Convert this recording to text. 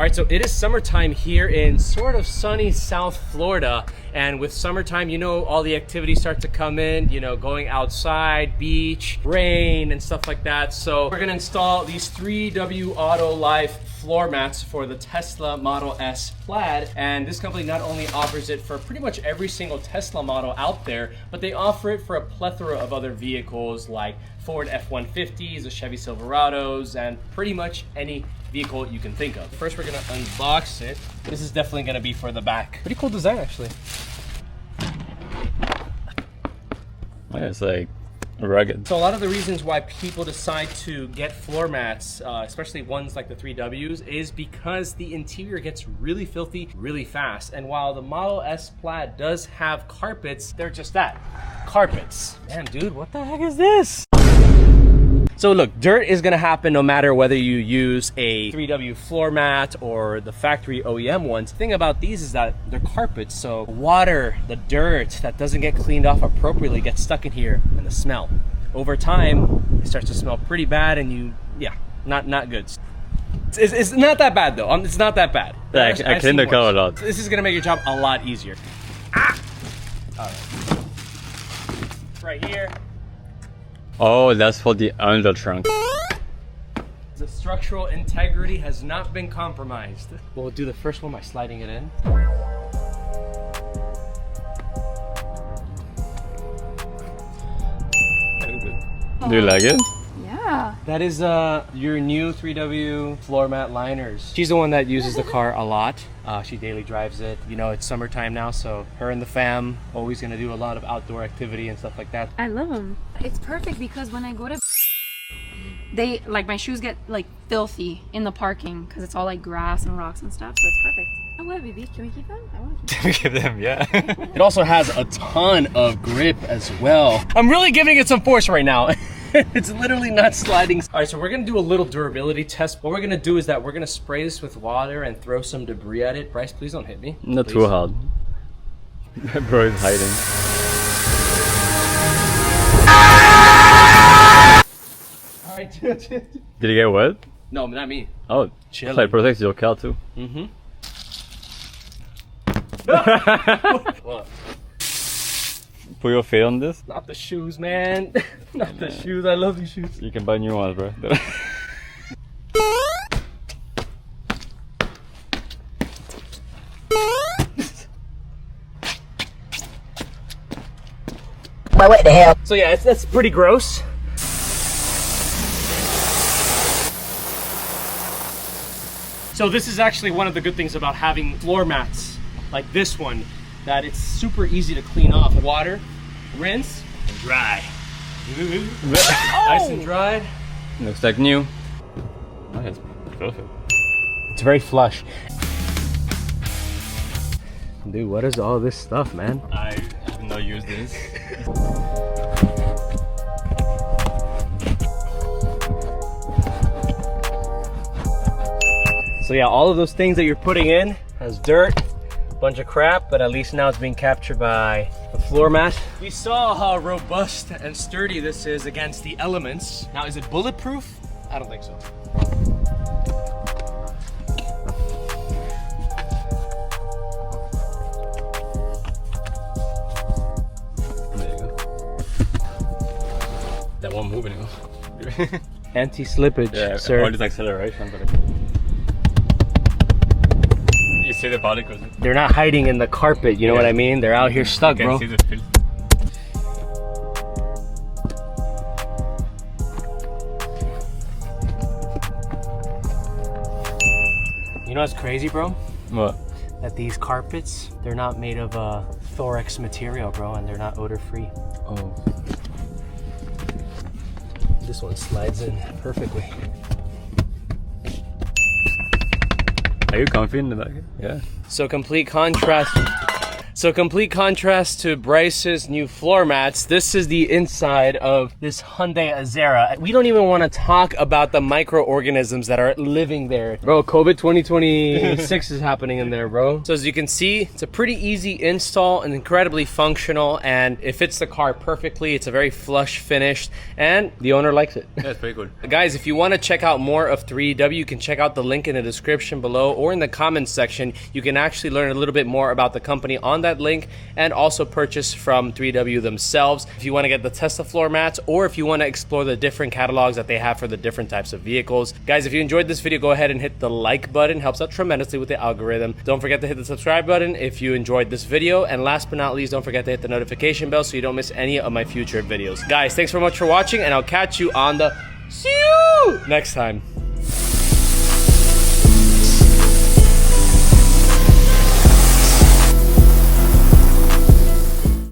right, so it is summertime here in sort of sunny South Florida. And with summertime, you know, all the activities start to come in, you know, going outside, beach, rain, and stuff like that. So we're gonna install these 3W Auto Life floor mats for the Tesla Model S Plaid. And this company not only offers it for pretty much every single Tesla model out there, but they offer it for a plethora of other vehicles like Ford F-150s, the Chevy Silverados, and pretty much any vehicle you can think of. First, we're gonna unbox it. This is definitely gonna be for the back. Pretty cool design, actually. Yeah, it's like rugged. So a lot of the reasons why people decide to get floor mats, especially ones like the 3Ws, is because the interior gets really filthy really fast. And while the Model S Plaid does have carpets, they're just that, carpets. Damn, dude, what the heck is this? So look, dirt is gonna happen no matter whether you use a 3W floor mat or the factory OEM ones. The thing about these is that they're carpets, so water, the dirt that doesn't get cleaned off appropriately gets stuck in here, and the smell. Over time, it starts to smell pretty bad, and not good. It's not that bad though. It's not that bad. Yeah, I cleaned the car a lot. This is gonna make your job a lot easier. Ah! All right. Right here. Oh, that's for the under trunk. The structural integrity has not been compromised. We'll do the first one by sliding it in. Do you like it? Yeah. That is your new 3W floor mat liners. She's the one that uses the car a lot. She daily drives it. You know, it's summertime now, so her and the fam always gonna do a lot of outdoor activity and stuff like that. I love them. It's perfect because when I go to they like my shoes get like filthy in the parking because it's all like grass and rocks and stuff, so it's perfect. Oh, what, baby? Can we keep them? I want to keep them. Give them, yeah. It also has a ton of grip as well. I'm really giving it some force right now. It's literally not sliding. All right, so we're gonna do a little durability test. What we're gonna do is that we're gonna spray this with water and throw some debris at it. Bryce, please don't hit me. Not please. too hard. Bro is hiding. All right. Did you get wet? No, not me. Oh, Chill. so it protects your car too. Mm-hmm. What? Put your feet on this. Not the shoes, man. Not the shoes. I love these shoes. You can buy new ones, bro. Well, what the hell? So yeah, that's pretty gross. So this is actually one of the good things about having floor mats like this one, that it's super easy to clean off. Water, rinse, and dry. Nice and dry. Looks like new. Oh, it's perfect. It's very flush. Dude, what is all this stuff, man? I have not used this. So yeah, all of those things that you're putting in has dirt, bunch of crap, but at least now it's being captured by the floor mat. We saw how robust and sturdy this is against the elements. Now, is it bulletproof? I don't think so. There you go. That one moving. Anti-slippage, Yeah, sir. all this acceleration, but you see the particles. They're not hiding in the carpet, you know what I mean? They're out here stuck, You bro. can see the filth. You know what's crazy, bro? What? That these carpets, they're not made of Thorax material, bro, and they're not odor-free. Oh. This one slides in perfectly. Are you comfy in the back? Yeah. So complete contrast So complete contrast to Bryce's new floor mats. This is the inside of this Hyundai Azera. We don't even want to talk about the microorganisms that are living there. Bro, COVID 2026 is happening in there, bro. So as you can see, it's a pretty easy install and incredibly functional, and it fits the car perfectly. It's a very flush finish, and the owner likes it. That's pretty cool. Guys, if you want to check out more of 3W, you can check out the link in the description below or in the comments section. You can actually learn a little bit more about the company on that link and also purchase from 3W themselves. If you want to get the Tesla floor mats or if you want to explore the different catalogs that they have for the different types of vehicles. Guys, if you enjoyed this video, go ahead and hit the like button. Helps out tremendously with the algorithm. Don't forget to hit the subscribe button if you enjoyed this video. And last but not least, don't forget to hit the notification bell so you don't miss any of my future videos. Guys, thanks so much for watching, and I'll catch you on the see you next time.